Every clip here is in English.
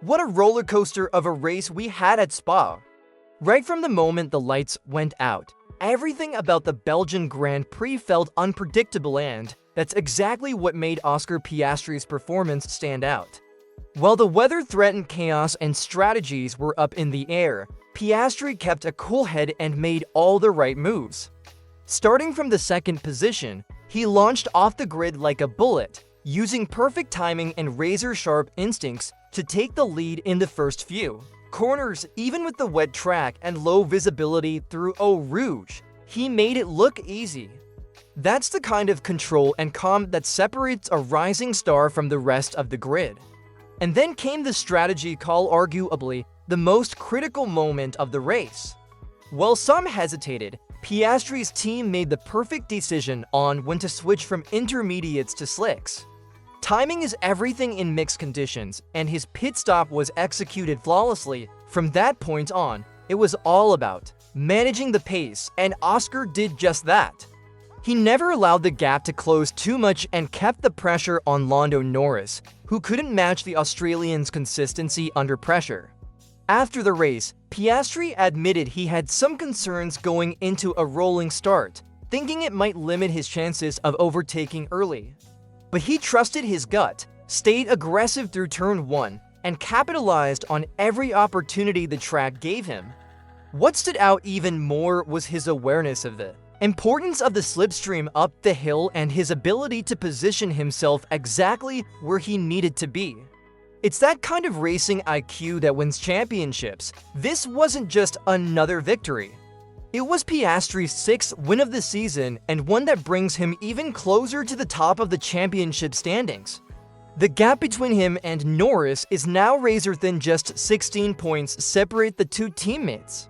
What a roller coaster of a race we had at Spa. Right from the moment the lights went out, everything about the Belgian Grand Prix felt unpredictable, and that's exactly what made Oscar Piastri's performance stand out. While the weather threatened chaos and strategies were up in the air, Piastri kept a cool head and made all the right moves. Starting from the second position, he launched off the grid like a bullet, using perfect timing and razor-sharp instincts to take the lead in the first few corners. Even with the wet track and low visibility through Eau Rouge, he made it look easy. That's the kind of control and calm that separates a rising star from the rest of the grid. And then came the strategy call, arguably the most critical moment of the race. While some hesitated, Piastri's team made the perfect decision on when to switch from intermediates to slicks. Timing is everything in mixed conditions, and his pit stop was executed flawlessly. From that point on, it was all about managing the pace, and Oscar did just that. He never allowed the gap to close too much and kept the pressure on Lando Norris, who couldn't match the Australian's consistency under pressure. After the race, Piastri admitted he had some concerns going into a rolling start, thinking it might limit his chances of overtaking early. But he trusted his gut, stayed aggressive through turn 1, and capitalized on every opportunity the track gave him. What stood out even more was his awareness of the importance of the slipstream up the hill and his ability to position himself exactly where he needed to be. It's that kind of racing IQ that wins championships. This wasn't just another victory. It was Piastri's 6th win of the season, and one that brings him even closer to the top of the championship standings. The gap between him and Norris is now razor-thin. Just 16 points separate the two teammates.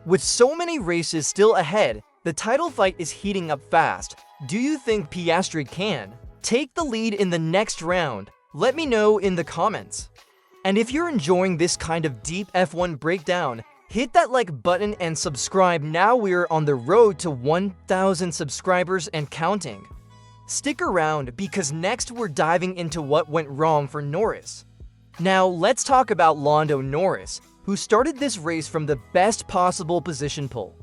With so many races still ahead, the title fight is heating up fast. Do you think Piastri can take the lead in the next round? Let me know in the comments. And if you're enjoying this kind of deep F1 breakdown, hit that like button and subscribe. Now we're on the road to 1,000 subscribers and counting. Stick around, because next we're diving into what went wrong for Norris. Now let's talk about Lando Norris, who started this race from the best possible position pole.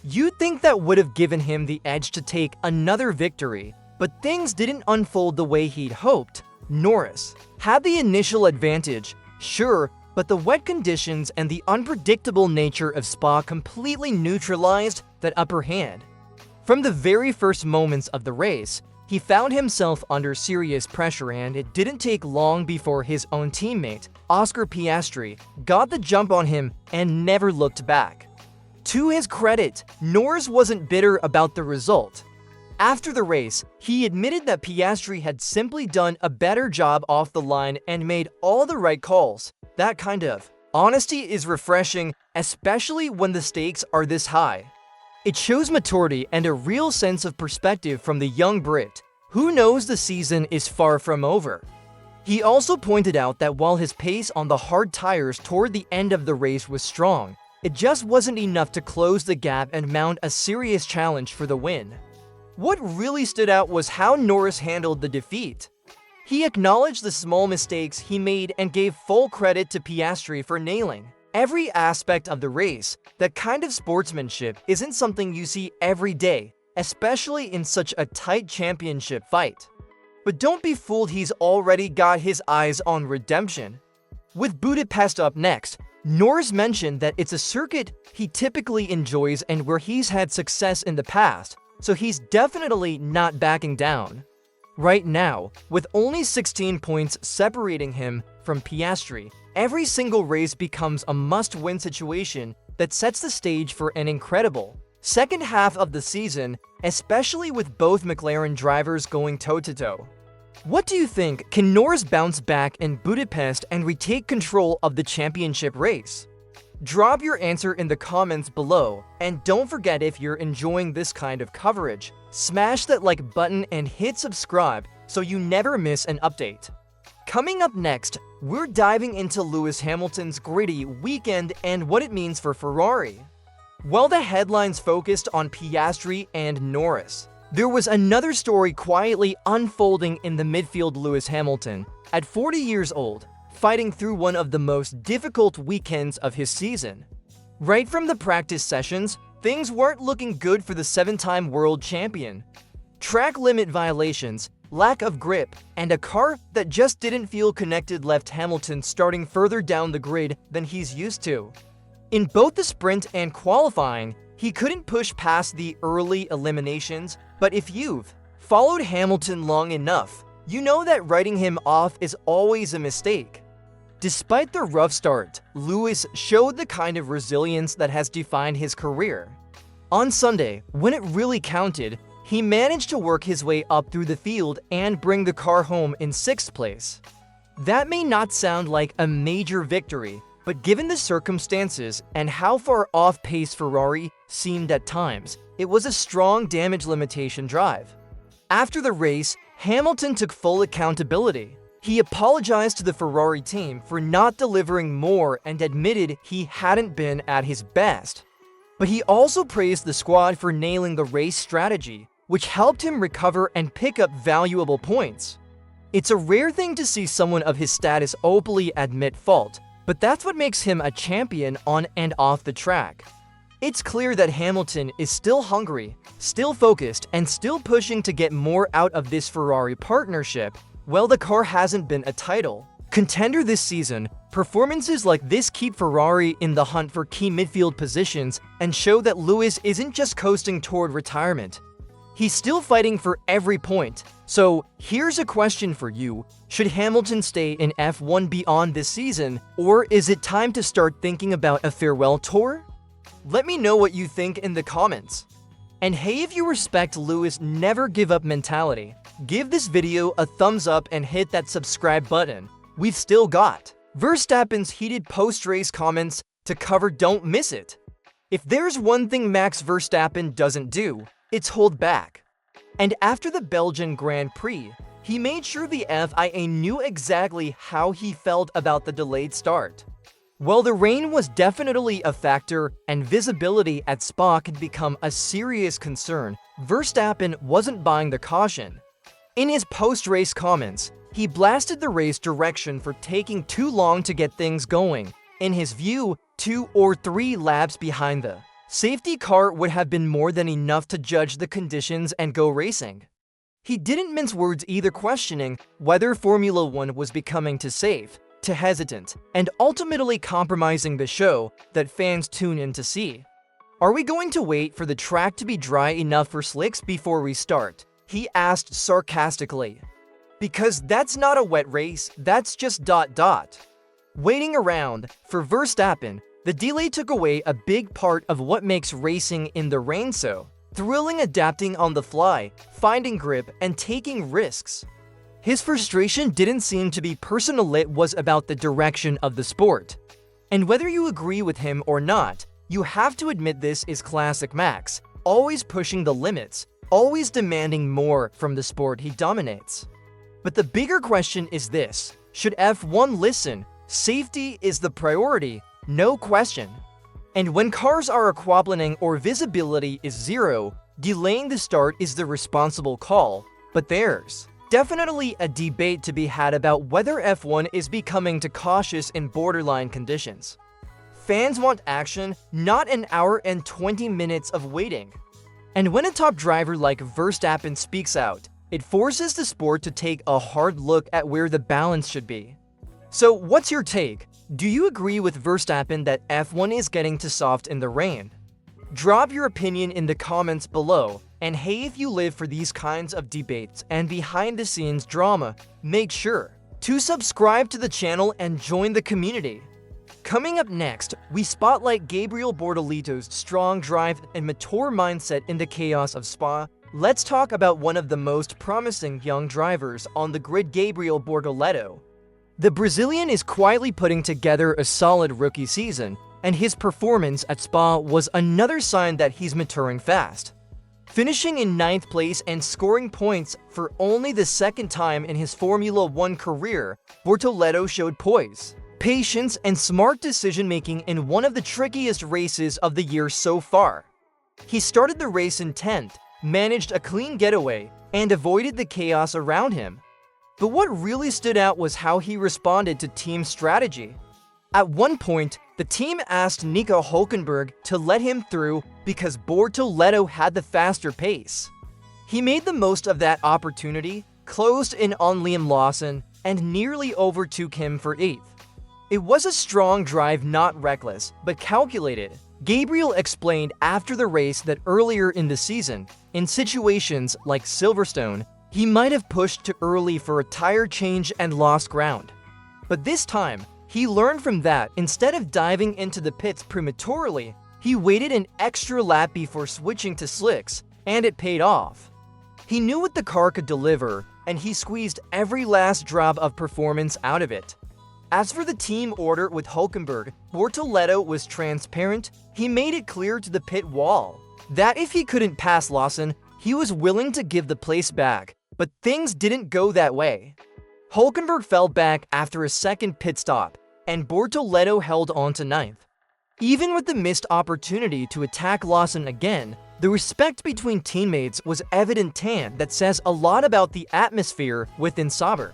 You'd think that would have given him the edge to take another victory, but things didn't unfold the way he'd hoped. Norris had the initial advantage, sure, but the wet conditions and the unpredictable nature of Spa completely neutralized that upper hand. From the very first moments of the race, he found himself under serious pressure, and it didn't take long before his own teammate, Oscar Piastri, got the jump on him and never looked back. To his credit, Norris wasn't bitter about the result. After the race, he admitted that Piastri had simply done a better job off the line and made all the right calls. That kind of honesty is refreshing, especially when the stakes are this high. It shows maturity and a real sense of perspective from the young Brit, who knows the season is far from over. He also pointed out that while his pace on the hard tires toward the end of the race was strong, it just wasn't enough to close the gap and mount a serious challenge for the win. What really stood out was how Norris handled the defeat. He acknowledged the small mistakes he made and gave full credit to Piastri for nailing every aspect of the race. That kind of sportsmanship isn't something you see every day, especially in such a tight championship fight. But don't be fooled, he's already got his eyes on redemption. With Budapest up next, Norris mentioned that it's a circuit he typically enjoys and where he's had success in the past, so he's definitely not backing down. Right now, with only 16 points separating him from Piastri, every single race becomes a must-win situation that sets the stage for an incredible second half of the season, especially with both McLaren drivers going toe-to-toe. What do you think? Can Norris bounce back in Budapest and retake control of the championship race? Drop your answer in the comments below, and don't forget, if you're enjoying this kind of coverage, smash that like button and hit subscribe so you never miss an update. Coming up next, we're diving into Lewis Hamilton's gritty weekend and what it means for Ferrari. While the headlines focused on Piastri and Norris, there was another story quietly unfolding in the midfield. Lewis Hamilton, at 40 years old, fighting through one of the most difficult weekends of his season. Right from the practice sessions, things weren't looking good for the 7-time world champion. Track limit violations, lack of grip, and a car that just didn't feel connected left Hamilton starting further down the grid than he's used to. In both the sprint and qualifying, he couldn't push past the early eliminations, but if you've followed Hamilton long enough, you know that writing him off is always a mistake. Despite the rough start, Lewis showed the kind of resilience that has defined his career. On Sunday, when it really counted, he managed to work his way up through the field and bring the car home in 6th place. That may not sound like a major victory, but given the circumstances and how far off pace Ferrari seemed at times, it was a strong damage limitation drive. After the race, Hamilton took full accountability. He apologized to the Ferrari team for not delivering more and admitted he hadn't been at his best. But he also praised the squad for nailing the race strategy, which helped him recover and pick up valuable points. It's a rare thing to see someone of his status openly admit fault, but that's what makes him a champion on and off the track. It's clear that Hamilton is still hungry, still focused, and still pushing to get more out of this Ferrari partnership. While the car hasn't been a title contender this season, performances like this keep Ferrari in the hunt for key midfield positions and show that Lewis isn't just coasting toward retirement. He's still fighting for every point. So here's a question for you. Should Hamilton stay in F1 beyond this season, or is it time to start thinking about a farewell tour? Let me know what you think in the comments. And hey, if you respect Lewis' never give up mentality, give this video a thumbs up and hit that subscribe button. We've still got Verstappen's heated post-race comments to cover, don't miss it. If there's one thing Max Verstappen doesn't do, it's hold back. And after the Belgian Grand Prix, he made sure the FIA knew exactly how he felt about the delayed start. While the rain was definitely a factor and visibility at Spa could become a serious concern, Verstappen wasn't buying the caution. In his post-race comments, he blasted the race direction for taking too long to get things going. In his view, 2 or 3 laps behind the safety car would have been more than enough to judge the conditions and go racing. He didn't mince words either, questioning whether Formula One was becoming too safe, too hesitant, and ultimately compromising the show that fans tune in to see. Are we going to wait for the track to be dry enough for slicks before we start? He asked sarcastically. Because that's not a wet race, that's just ... Waiting around for Verstappen, the delay took away a big part of what makes racing in the rain so thrilling, adapting on the fly, finding grip, and taking risks. His frustration didn't seem to be personal, it was about the direction of the sport. And whether you agree with him or not, you have to admit this is classic Max, always pushing the limits, always demanding more from the sport he dominates. But the bigger question is this: should F1 listen? Safety is the priority, no question. And when cars are aquaplaning or visibility is zero, delaying the start is the responsible call. But there's definitely a debate to be had about whether F1 is becoming too cautious in borderline conditions. Fans want action, not an hour and 20 minutes of waiting. And when a top driver like Verstappen speaks out, it forces the sport to take a hard look at where the balance should be. So what's your take? Do you agree with Verstappen that F1 is getting too soft in the rain? Drop your opinion in the comments below. And hey, if you live for these kinds of debates and behind-the-scenes drama, make sure to subscribe to the channel and join the community. Coming up next, we spotlight Gabriel Bortoleto's strong drive and mature mindset in the chaos of Spa. Let's talk about one of the most promising young drivers on the grid, Gabriel Bortoleto. The Brazilian is quietly putting together a solid rookie season, and his performance at Spa was another sign that he's maturing fast. Finishing in 9th place and scoring points for only the 2nd time in his Formula One career, Bortoleto showed poise, patience, and smart decision-making in one of the trickiest races of the year so far. He started the race in 10th, managed a clean getaway, and avoided the chaos around him. But what really stood out was how he responded to team strategy. At one point, the team asked Nico Hülkenberg to let him through because Bortoleto had the faster pace. He made the most of that opportunity, closed in on Liam Lawson, and nearly overtook him for 8th. It was a strong drive, not reckless, but calculated. Gabriel explained after the race that earlier in the season, in situations like Silverstone, he might have pushed too early for a tire change and lost ground. But this time, he learned from that. Instead of diving into the pits prematurely, he waited an extra lap before switching to slicks, and it paid off. He knew what the car could deliver, and he squeezed every last drop of performance out of it. As for the team order with Hülkenberg, Bortoleto was transparent. He made it clear to the pit wall that if he couldn't pass Lawson, he was willing to give the place back, but things didn't go that way. Hülkenberg fell back after a second pit stop, and Bortoleto held on to 9th. Even with the missed opportunity to attack Lawson again, the respect between teammates was evident, that says a lot about the atmosphere within Sauber.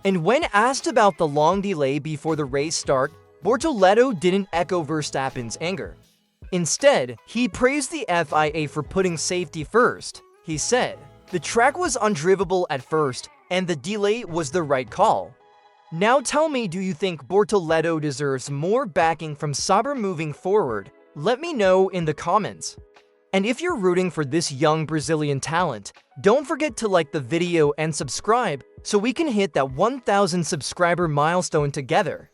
And when asked about the long delay before the race start, Bortoleto didn't echo Verstappen's anger. Instead, he praised the FIA for putting safety first. He said, "The track was undrivable at first, and the delay was the right call." Now tell me, do you think Bortoleto deserves more backing from Sauber moving forward? Let me know in the comments. And if you're rooting for this young Brazilian talent, don't forget to like the video and subscribe so we can hit that 1,000 subscriber milestone together.